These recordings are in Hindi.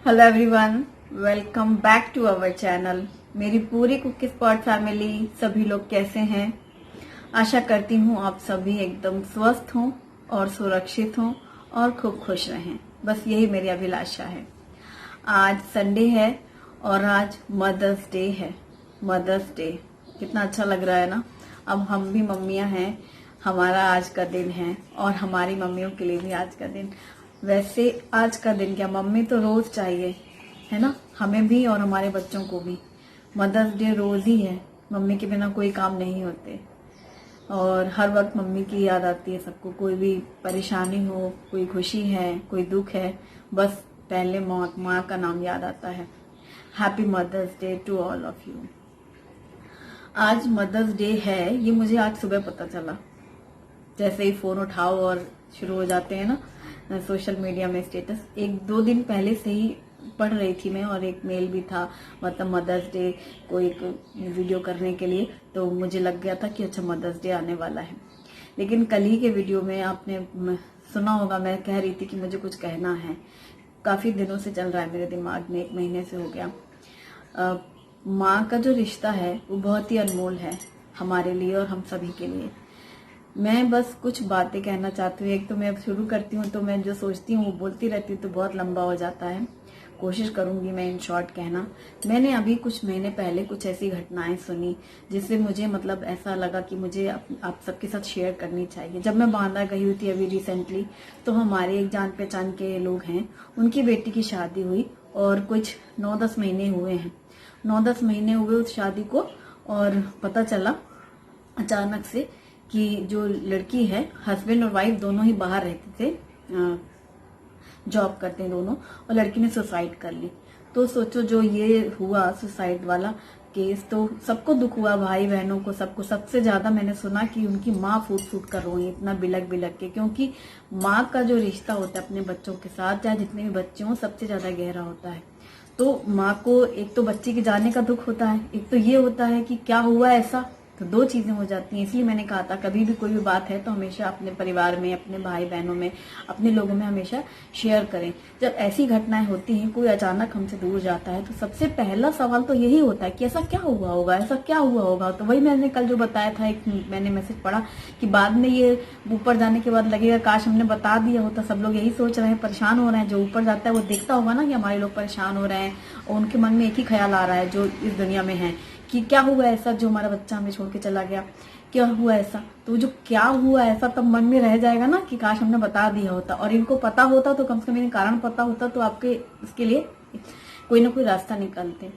Hello everyone, welcome back to our channel. मेरी पूरी कुकी स्पॉट फैमिली, सभी लोग कैसे हैं? आशा करती हूँ आप सभी एकदम स्वस्थ हों और सुरक्षित हों और खूब खुश रहें। बस यही मेरी अभिलाषा है। आज संडे है और आज मदर्स डे है। मदर्स डे कितना अच्छा लग रहा है ना। अब हम भी मम्मियां हैं, हमारा आज का दिन है और हमारी मम्मियों के लिए भी आज का दिन। वैसे आज का दिन क्या, मम्मी तो रोज चाहिए है ना, हमें भी और हमारे बच्चों को भी। मदर्स डे रोज ही है, मम्मी के बिना कोई काम नहीं होते और हर वक्त मम्मी की याद आती है सबको। कोई भी परेशानी हो, कोई खुशी है, कोई दुख है, बस पहले माँ का नाम याद आता है। Happy mother's day to all of you. आज मदर्स डे है, ये मुझे आज सुबह पता चला। जैसे ही फोन उठाओ और शुरू हो जाते हैं ना सोशल मीडिया में स्टेटस। एक दो दिन पहले से ही पढ़ रही थी मैं और एक मेल भी था, मतलब मदर्स डे को एक वीडियो करने के लिए। तो मुझे लग गया था कि अच्छा मदर्स डे आने वाला है। लेकिन कल ही के वीडियो में आपने सुना होगा, मैं कह रही थी कि मुझे कुछ कहना है। काफी दिनों से चल रहा है मेरे दिमाग में, 1 महीने से हो गया। माँ का जो रिश्ता है वो बहुत ही अनमोल है हमारे लिए और हम सभी के लिए। मैं बस कुछ बातें कहना चाहती हूँ। एक तो मैं अब शुरू करती हूँ तो मैं जो सोचती हूँ वो बोलती रहती हूँ तो बहुत लंबा हो जाता है। कोशिश करूंगी मैं इन शॉर्ट कहना। मैंने अभी कुछ महीने पहले कुछ ऐसी घटनाएं सुनी जिससे मुझे मतलब ऐसा लगा कि मुझे आप सबके साथ शेयर करनी चाहिए। जब मैं बांदा गई हुई थी अभी रिसेंटली, तो हमारे एक जान पहचान के लोग हैं, उनकी बेटी की शादी हुई और कुछ 9-10 महीने हुए हैं। 9-10 महीने हुए उस शादी को और पता चला अचानक से कि जो लड़की है, हस्बैंड और वाइफ दोनों ही बाहर रहते थे, जॉब करते हैं दोनों, और लड़की ने सुसाइड कर ली। तो सोचो जो ये हुआ सुसाइड वाला केस, तो सबको दुख हुआ, भाई बहनों को, सबको। सबसे ज्यादा मैंने सुना कि उनकी माँ फूट फूट कर रोई, इतना बिलक बिलक के, क्योंकि माँ का जो रिश्ता होता है अपने बच्चों के साथ, चाहे जितने भी बच्चे हों, सबसे ज्यादा गहरा होता है। तो माँ को एक तो बच्चे के जाने का दुख होता है, एक तो ये होता है कि क्या हुआ ऐसा। तो दो चीजें हो जाती हैं। इसलिए मैंने कहा था कभी भी कोई भी बात है तो हमेशा अपने परिवार में, अपने भाई बहनों में, अपने लोगों में हमेशा शेयर करें। जब ऐसी घटनाएं होती हैं, कोई अचानक हमसे दूर जाता है, तो सबसे पहला सवाल तो यही होता है कि ऐसा क्या हुआ होगा, ऐसा क्या हुआ होगा। तो वही मैंने कल जो बताया था, एक मैंने मैसेज पढ़ा कि बाद में ये ऊपर जाने के बाद लगेगा काश हमने बता दिया होता। सब लोग यही सोच रहे हैं, परेशान हो रहे हैं। जो ऊपर जाता है वो देखता होगा ना कि हमारे लोग परेशान हो रहे हैं और उनके मन में एक ही ख्याल आ रहा है जो इस दुनिया में है कि क्या हुआ ऐसा जो हमारा बच्चा हमें छोड़ के चला गया, क्या हुआ ऐसा। तो जो क्या हुआ ऐसा तब मन में रह जाएगा ना कि काश हमने बता दिया होता, और इनको पता होता तो कम से कम इन्हें कारण पता होता तो आपके इसके लिए कोई ना कोई रास्ता निकालते।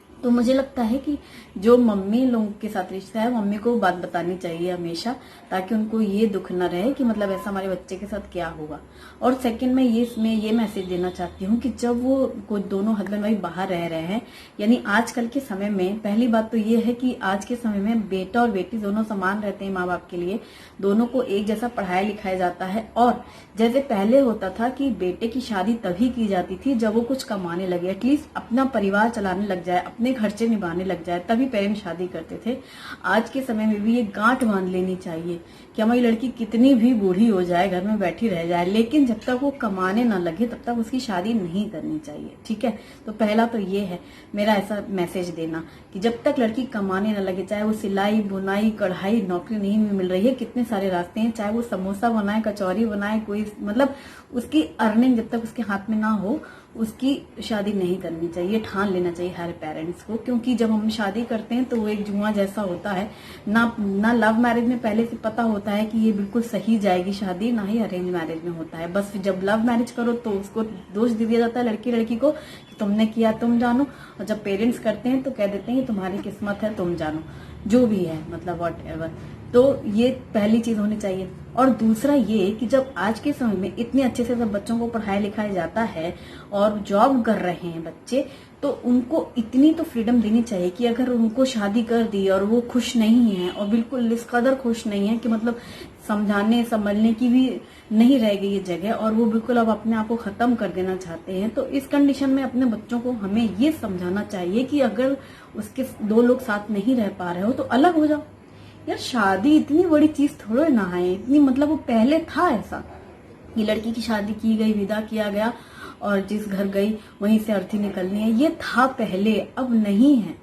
तो मुझे लगता है कि जो मम्मी लोगों के साथ रिश्ता है, मम्मी को बात बतानी चाहिए हमेशा, ताकि उनको ये दुख न रहे कि मतलब ऐसा हमारे बच्चे के साथ क्या हुआ। और सेकंड में ये मैसेज देना चाहती हूँ कि जब वो कोई दोनों हस्बैंड वाइफ बाहर रह रहे हैं, यानी आजकल के समय में, पहली बात तो ये है कि आज के समय में बेटा और बेटी दोनों समान रहते हैं माँ बाप के लिए। दोनों को एक जैसा पढ़ाया लिखाया जाता है। और जैसे पहले होता था कि बेटे की शादी तभी की जाती थी जब वो कुछ कमाने लगे, एटलीस्ट अपना परिवार चलाने लग जाए, अपने खर्चे निभाने लग जाए, तभी पेरेंट्स शादी करते थे। आज के समय में भी ये गांठ बांध लेनी चाहिए कि हमारी लड़की कितनी भी बूढ़ी हो जाए, घर में बैठी रह जाए, लेकिन जब तक वो कमाने ना लगे तब तक उसकी शादी नहीं करनी चाहिए। ठीक है, तो पहला तो ये है मेरा ऐसा मैसेज देना कि जब तक लड़की कमाने ना लगे, चाहे वो सिलाई बुनाई कढ़ाई नौकरी नहीं मिल रही है, कितने सारे रास्ते हैं, चाहे वो समोसा बनाए, कचौरी बनाए, कोई मतलब उसकी अर्निंग जब तक उसके हाथ में ना हो, उसकी शादी नहीं करनी चाहिए। ठान लेना चाहिए हर पेरेंट्स को, क्योंकि जब हम शादी करते हैं तो वो एक जुआ जैसा होता है ना लव मैरिज में पहले से पता होता है कि ये बिल्कुल सही जाएगी शादी, ना ही अरेंज मैरिज में होता है। बस जब लव मैरिज करो तो उसको दोष दे दिया जाता है लड़की को कि तुमने किया तुम जानो, और जब पेरेंट्स करते हैं तो कह देते हैं तुम्हारी किस्मत है तुम जानो, जो भी है, मतलब वॉट एवर। तो ये पहली चीज होनी चाहिए। और दूसरा ये कि जब आज के समय में इतने अच्छे से सब बच्चों को पढ़ाया लिखाया जाता है और जॉब कर रहे हैं बच्चे, तो उनको इतनी तो फ्रीडम देनी चाहिए कि अगर उनको शादी कर दी और वो खुश नहीं है, और बिल्कुल इस कदर खुश नहीं है कि मतलब समझाने संभलने की भी नहीं रह गई ये जगह, और वो बिल्कुल अब अपने आप को खत्म कर देना चाहते हैं, तो इस कंडीशन में अपने बच्चों को हमें ये समझाना चाहिए कि अगर उसके दो लोग साथ नहीं रह पा रहे हो तो अलग हो जाओ। यार शादी इतनी बड़ी चीज थोड़े ना है, इतनी मतलब वो पहले था ऐसा कि लड़की की शादी की गई, विदा किया गया और जिस घर गई वहीं से अर्थी निकलनी है। ये था पहले, अब नहीं है।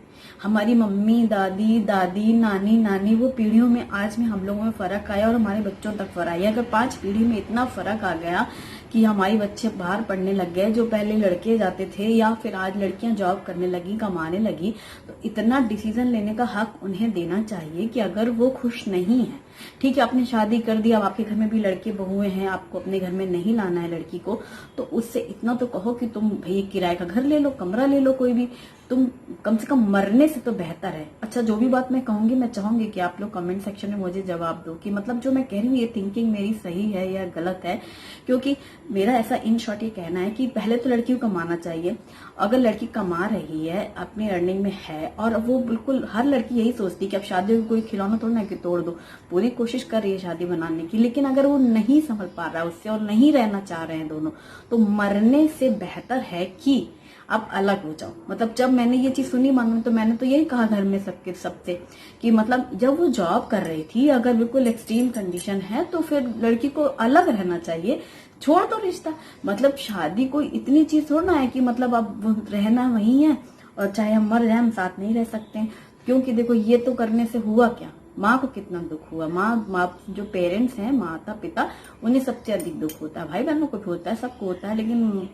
हमारी मम्मी, दादी, दादी, नानी, नानी, वो पीढ़ियों में आज में हम लोगों में फर्क आया और हमारे बच्चों तक फर्क आया। अगर 5 पीढ़ी में इतना फर्क आ गया कि हमारे बच्चे बाहर पढ़ने लग गए, जो पहले लड़के जाते थे, या फिर आज लड़कियां जॉब करने लगी, कमाने लगी, तो इतना डिसीजन लेने का हक उन्हें देना चाहिए कि अगर वो खुश नहीं है, ठीक है, आपने शादी कर दी, अब आपके घर में भी लड़के बहुएं हैं, आपको अपने घर में नहीं लाना है लड़की को, तो उससे इतना तो कहो कि तुम भैया किराए का घर ले लो, कमरा ले लो, कोई भी, तुम कम से कम मरने से तो बेहतर है। अच्छा, जो भी बात मैं कहूंगी, मैं चाहूंगी कि आप लोग कमेंट सेक्शन में मुझे जवाब दो कि मतलब जो मैं कह रही हूँ ये थिंकिंग मेरी सही है या गलत है। क्योंकि मेरा ऐसा इन शॉर्ट ये कहना है कि पहले तो लड़की को कमाना चाहिए। अगर लड़की कमा रही है, अपनी अर्निंग में है, और वो बिल्कुल, हर लड़की यही सोचती है कि अब शादी को कोई खिलौना थोड़ा ना कि तोड़ दो, पूरी कोशिश कर रही है शादी बनाने की, लेकिन अगर वो नहीं संभल पा रहा है उससे और नहीं रहना चाह रहे हैं दोनों, तो मरने से बेहतर है कि आप अलग हो जाओ। मतलब जब मैंने ये चीज सुनी मानो, तो मैंने तो यही कहा घर में सबसे कि मतलब जब वो जॉब कर रही थी, अगर बिल्कुल एक्सट्रीम कंडीशन है तो फिर लड़की को अलग रहना चाहिए, छोड़ दो रिश्ता। मतलब शादी कोई इतनी चीज थोड़ा ना है कि मतलब अब रहना वही है और चाहे हम मर जाए हम साथ नहीं रह सकते हैं। क्योंकि देखो, ये तो करने से हुआ क्या, माँ को कितना दुख हुआ। माँ जो पेरेंट्स हैं, माता पिता, उन्हें सबसे अधिक दुख होता है। भाई बहनों को भी होता है, सबको होता है, लेकिन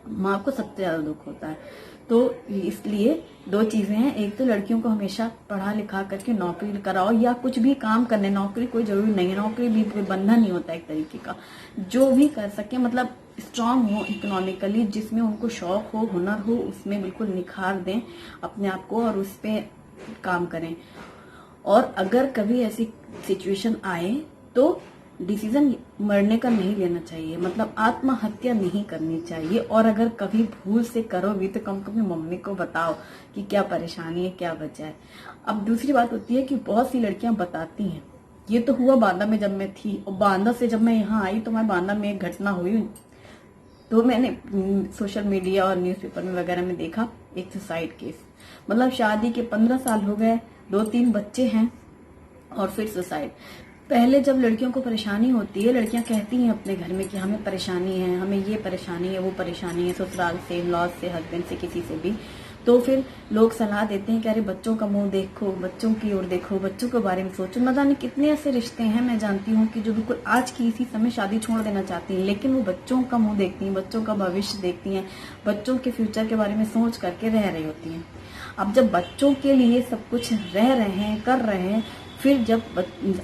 माँ को सबसे ज्यादा दुख होता है। तो इसलिए 2 चीजें हैं, एक तो लड़कियों को हमेशा पढ़ा लिखा करके नौकरी कराओ, या कुछ भी काम करने, नौकरी कोई जरूरी नहीं है, नौकरी भी कोई बंधन नहीं होता एक तरीके का, जो भी कर सके, मतलब स्ट्रांग हो इकोनॉमिकली, जिसमें उनको शौक हो, हुनर हो, उसमें बिल्कुल निखार दें अपने आप को और उस पर काम करें। और अगर कभी ऐसी सिचुएशन आए तो डिसीजन मरने का नहीं लेना चाहिए, मतलब आत्महत्या नहीं करनी चाहिए। और अगर कभी भूल से करो भी तो कम कभी मम्मी को बताओ कि क्या परेशानी है, क्या वजह है। अब दूसरी बात होती है कि बहुत सी लड़कियां बताती हैं, ये तो हुआ बांदा में जब मैं थी, और बांदा से जब मैं यहाँ आई तो मैं बांदा में एक घटना हुई, तो मैंने सोशल मीडिया और न्यूज़पेपर में वगैरह में देखा एक सुसाइड केस। मतलब शादी के 15 साल हो गए, 2-3 बच्चे हैं और फिर सुसाइड। पहले जब लड़कियों को परेशानी होती है, लड़कियां कहती हैं अपने घर में कि हमें परेशानी है, हमें ये परेशानी है, वो परेशानी है, ससुराल से, इन-लॉज से, हस्बैंड से, किसी से भी, तो फिर लोग सलाह देते हैं कि अरे बच्चों का मुंह देखो, बच्चों की ओर देखो, बच्चों के बारे में सोचो। न जाने कितने ऐसे रिश्ते हैं, मैं जानती हूँ कि जो बिल्कुल आज की इसी समय शादी छोड़ देना चाहती हैं, लेकिन वो बच्चों का मुंह देखती हैं, बच्चों का भविष्य देखती हैं, बच्चों के फ्यूचर के बारे में सोच करके रह रही होती हैं। अब जब बच्चों के लिए सब कुछ रह रहे हैं, कर रहे हैं, फिर जब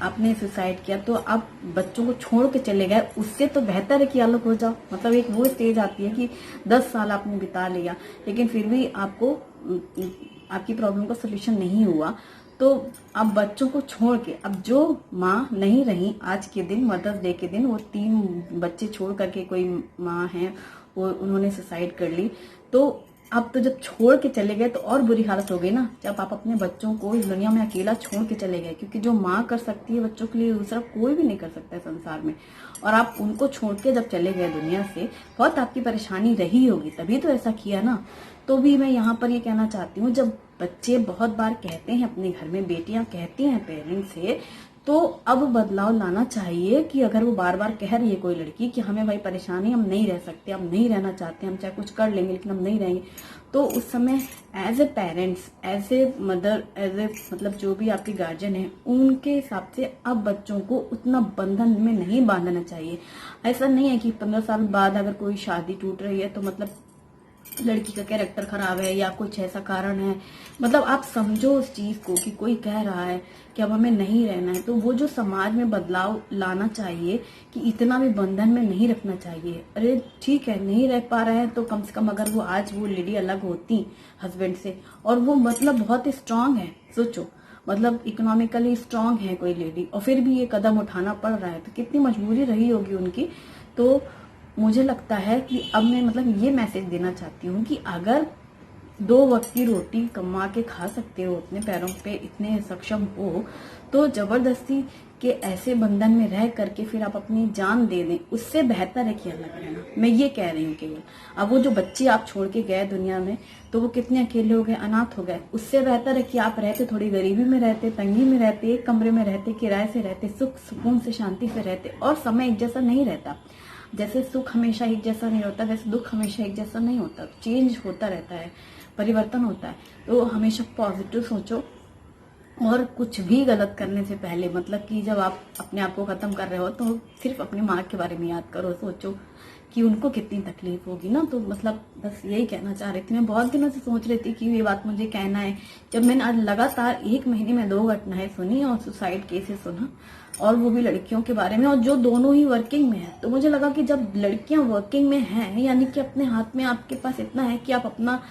आपने सुसाइड किया तो आप बच्चों को छोड़ के चले गए, उससे तो बेहतर है कि अलग हो जाओ। मतलब एक वो स्टेज आती है कि 10 साल आपने बिता लिया, लेकिन फिर भी आपको आपकी प्रॉब्लम का सोल्यूशन नहीं हुआ, तो अब बच्चों को छोड़ के, अब जो माँ नहीं रही आज के दिन, मदर्स डे के दिन, वो 3 बच्चे छोड़ करके कोई माँ है, वो उन्होंने सुसाइड कर ली, तो अब तो जब छोड़ के चले गए तो और बुरी हालत हो गई ना, जब आप अपने बच्चों को इस दुनिया में अकेला छोड़ के चले गए। क्योंकि जो माँ कर सकती है बच्चों के लिए, दूसरा कोई भी नहीं कर सकता है संसार में। और आप उनको छोड़ के जब चले गए दुनिया से, बहुत आपकी परेशानी रही होगी, तभी तो ऐसा किया ना। तो भी मैं यहाँ पर ये कहना चाहती हूँ, जब बच्चे बहुत बार कहते हैं अपने घर में, बेटियां कहती हैं पेरेंट्स से, तो अब बदलाव लाना चाहिए। कि अगर वो बार बार कह रही है कोई लड़की कि हमें भाई परेशानी, हम नहीं रह सकते, हम नहीं रहना चाहते, हम चाहे कुछ कर लेंगे लेकिन हम नहीं रहेंगे, तो उस समय as a parents, as a mother, as a मतलब जो भी आपके गार्जियन है, उनके हिसाब से अब बच्चों को उतना बंधन में नहीं बांधना चाहिए। ऐसा नहीं है कि 15 साल बाद अगर कोई शादी टूट रही है तो मतलब लड़की का कैरेक्टर खराब है या कुछ ऐसा कारण है। मतलब आप समझो उस चीज को कि कोई कह रहा है कि अब हमें नहीं रहना है, तो वो जो समाज में बदलाव लाना चाहिए कि इतना भी बंधन में नहीं रखना चाहिए। अरे ठीक है, नहीं रह पा रहे हैं तो कम से कम अगर वो आज वो लेडी अलग होती हस्बैंड से, और वो मतलब बहुत स्ट्रांग है, सोचो, मतलब इकोनॉमिकली स्ट्रांग है कोई लेडी, और फिर भी ये कदम उठाना पड़ रहा है, तो कितनी मजबूरी रही होगी उनकी। तो मुझे लगता है कि अब मैं मतलब ये मैसेज देना चाहती हूँ कि अगर 2 वक्त की रोटी कमा के खा सकते हो, अपने पैरों पे इतने सक्षम हो, तो जबरदस्ती के ऐसे बंधन में रह करके फिर आप अपनी जान दे दें, उससे बेहतर है कि अलग रहना। मैं ये कह रही हूँ केवल। अब वो जो बच्चे आप छोड़ के गए दुनिया में, तो वो कितने अकेले हो गए, अनाथ हो गए। उससे बेहतर है कि आप रहते, थोड़ी गरीबी में रहते, तंगी में रहते, एक कमरे में रहते, किराए से रहते, सुख सुकून से, शांति से रहते। और समय एक जैसा नहीं रहता। जैसे सुख हमेशा एक जैसा नहीं होता, वैसे दुख हमेशा एक जैसा नहीं होता, चेंज होता रहता है, परिवर्तन होता है। तो हमेशा पॉजिटिव सोचो, और कुछ भी गलत करने से पहले, मतलब कि जब आप अपने आप को खत्म कर रहे हो तो सिर्फ अपनी माँ के बारे में याद करो, सोचो कि उनको कितनी तकलीफ होगी ना। तो मतलब बस यही कहना चाह रही थी। मैं बहुत दिनों से सोच रही थी कि ये बात मुझे कहना है। जब मैंने आज लगातार 1 महीने में 2 घटनाएं सुनी और सुसाइड केसेस सुना, और वो भी लड़कियों के बारे में, और जो दोनों ही वर्किंग में है, तो मुझे लगा कि जब लड़कियां वर्किंग में हैं, यानी कि अपने हाथ में आपके पास इतना है कि आप अपना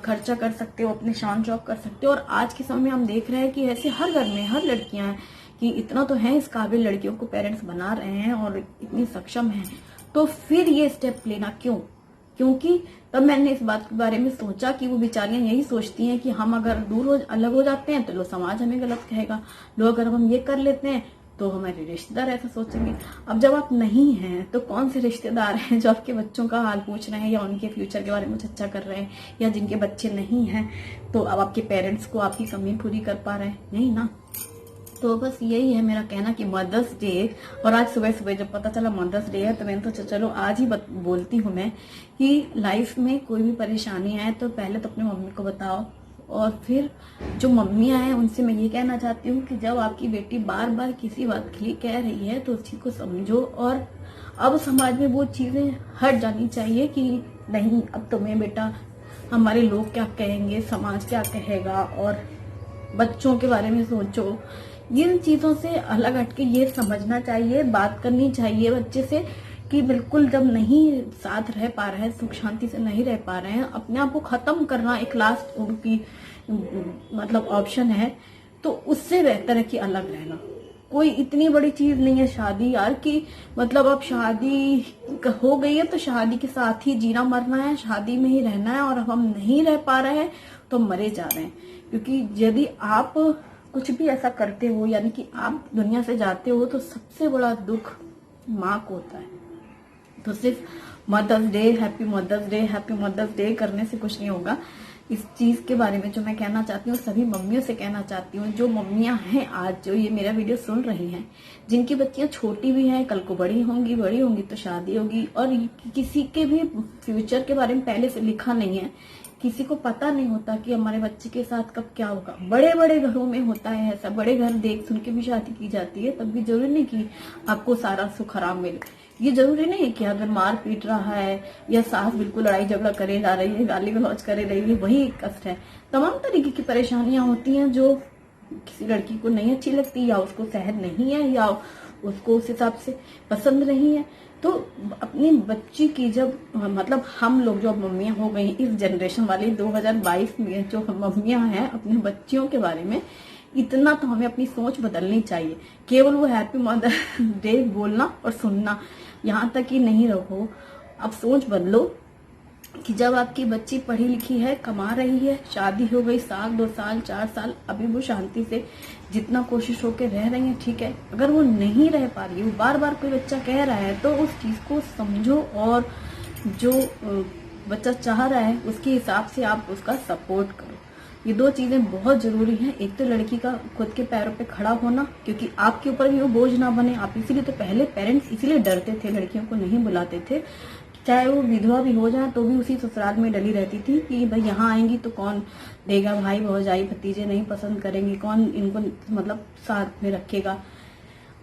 खर्चा कर सकते हो, अपने शान शौक कर सकते हो। और आज के समय में हम देख रहे हैं कि ऐसे हर घर में हर लड़कियां हैं कि इतना तो है, इस काबिल लड़कियों को पेरेंट्स बना रहे हैं और इतनी सक्षम है, तो फिर ये स्टेप लेना क्यों? क्योंकि तब मैंने इस बात के बारे में सोचा कि वो बेचारियां यही सोचती हैं कि हम अगर अलग हो जाते हैं तो लोग, समाज हमें गलत कहेगा, लोग अगर हम ये कर लेते हैं तो हमारे रिश्तेदार ऐसा सोचेंगे। अब जब आप नहीं हैं तो कौन से रिश्तेदार हैं जो आपके बच्चों का हाल पूछ रहे हैं या उनके फ्यूचर के बारे में चर्चा कर रहे हैं, या जिनके बच्चे नहीं हैं तो अब आपके पेरेंट्स को आपकी कमी पूरी कर पा रहे हैं? नहीं ना। तो बस यही है मेरा कहना कि मदर्स डे, और आज सुबह सुबह जब पता चला मदर्स डे है तो मैंने तो चलो आज ही बोलती हूँ मैं कि लाइफ में कोई भी परेशानी आए तो पहले तो अपनी मम्मी को बताओ, और फिर जो मम्मियां हैं उनसे मैं ये कहना चाहती हूँ कि जब आपकी बेटी बार बार किसी बात के लिए कह रही है तो उस चीज को समझो। और अब समाज में वो चीजें हट जानी चाहिए कि नहीं, अब तुम्हें बेटा हमारे लोग क्या कहेंगे, समाज क्या कहेगा, और बच्चों के बारे में सोचो। इन चीजों से अलग हटके ये समझना चाहिए, बात करनी चाहिए बच्चे से कि बिल्कुल जब नहीं साथ रह पा रहे हैं, सुख शांति से नहीं रह पा रहे हैं, अपने आप को खत्म करना एक लास्ट उनकी मतलब ऑप्शन है, तो उससे बेहतर है कि अलग रहना। कोई इतनी बड़ी चीज नहीं है शादी यार, कि मतलब अब शादी हो गई है तो शादी के साथ ही जीना मरना है, शादी में ही रहना है, और हम नहीं रह पा रहे हैं तो मरे जा रहे हैं। क्योंकि यदि आप कुछ भी ऐसा करते हो, यानी कि आप दुनिया से जाते हो, तो सबसे बड़ा दुख माँ को होता है। तो सिर्फ mother's day, happy mother's day, happy mother's day करने से कुछ नहीं होगा। इस चीज के बारे में जो मैं कहना चाहती हूँ, सभी मम्मियों से कहना चाहती हूँ, जो मम्मियां हैं आज जो ये मेरा वीडियो सुन रही हैं, जिनकी बच्चियां छोटी भी हैं, कल को बड़ी होंगी तो शादी होगी, और किसी के भी फ्यूचर के बारे में पहले से लिखा नहीं है, किसी को पता नहीं होता कि हमारे बच्चे के साथ कब क्या होगा। बड़े बड़े घरों में होता है ऐसा, बड़े घर देख सुन के भी शादी की जाती है, तब भी जरूरी नहीं कि आपको सारा सुख आराम मिले। ये जरूरी नहीं है कि अगर मार पीट रहा है या सास बिल्कुल लड़ाई झगड़ा करे जा रही है, गाली गलौज करे रही है, वही कष्ट है। तमाम तरीके की परेशानियां होती हैं जो किसी लड़की को नहीं अच्छी लगती, या उसको सहन नहीं है, या उसको उस हिसाब से पसंद नहीं है। तो अपनी बच्ची की जब मतलब हम लोग जो मम्मियां हो गई, इस जनरेशन वाली 2022 में जो मम्मियां हैं, अपने बच्चियों के बारे में इतना तो हमें अपनी सोच बदलनी चाहिए। केवल वो हैप्पी मदर डे बोलना और सुनना यहाँ तक ही नहीं रहो। अब सोच बदलो कि जब आपकी बच्ची पढ़ी लिखी है, कमा रही है, शादी हो गई, 1 2 साल 4 साल, अभी वो शांति से जितना कोशिश होके रह रही है, ठीक है। अगर वो नहीं रह पा रही, वो बार बार कोई बच्चा कह रहा है, तो उस चीज को समझो, और जो बच्चा चाह रहा है उसके हिसाब से आप उसका सपोर्ट करो। ये 2 चीजें बहुत जरूरी हैं। एक तो लड़की का खुद के पैरों पे खड़ा होना, क्योंकि आपके ऊपर भी वो बोझ ना बने। आप इसीलिए तो पहले पेरेंट्स इसीलिए डरते थे, लड़कियों को नहीं बुलाते थे, चाहे वो विधवा भी हो जाए तो भी उसी ससुराल में डली रहती थी कि भाई यहाँ आएंगी तो कौन देगा, भाई भौजाई भतीजे नहीं पसंद करेंगे, कौन इनको मतलब साथ में रखेगा।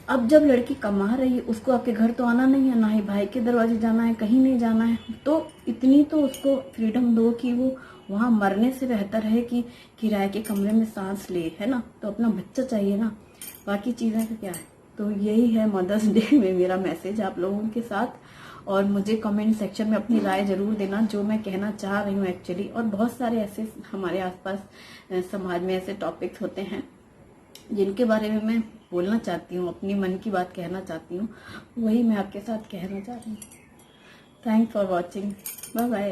अब जब लड़की कमा रही है, उसको आपके घर तो आना नहीं है, ना ही भाई के दरवाजे जाना है, कहीं नहीं जाना है, तो इतनी तो उसको फ्रीडम दो कि वो वहां मरने से बेहतर है कि किराए के कमरे में सांस ले, है ना। तो अपना बच्चा चाहिए ना, बाकी चीजें का क्या है। तो यही है मदर्स डे में मेरा मैसेज आप लोगों के साथ। और मुझे कमेंट सेक्शन में अपनी राय जरूर देना जो मैं कहना चाह रही हूँ एक्चुअली। और बहुत सारे ऐसे हमारे आसपास समाज में ऐसे टॉपिक्स होते हैं जिनके बारे में मैं बोलना चाहती हूँ, अपनी मन की बात कहना चाहती हूँ, वही मैं आपके साथ कहना चाह रही हूँ। Thanks for watching, bye bye.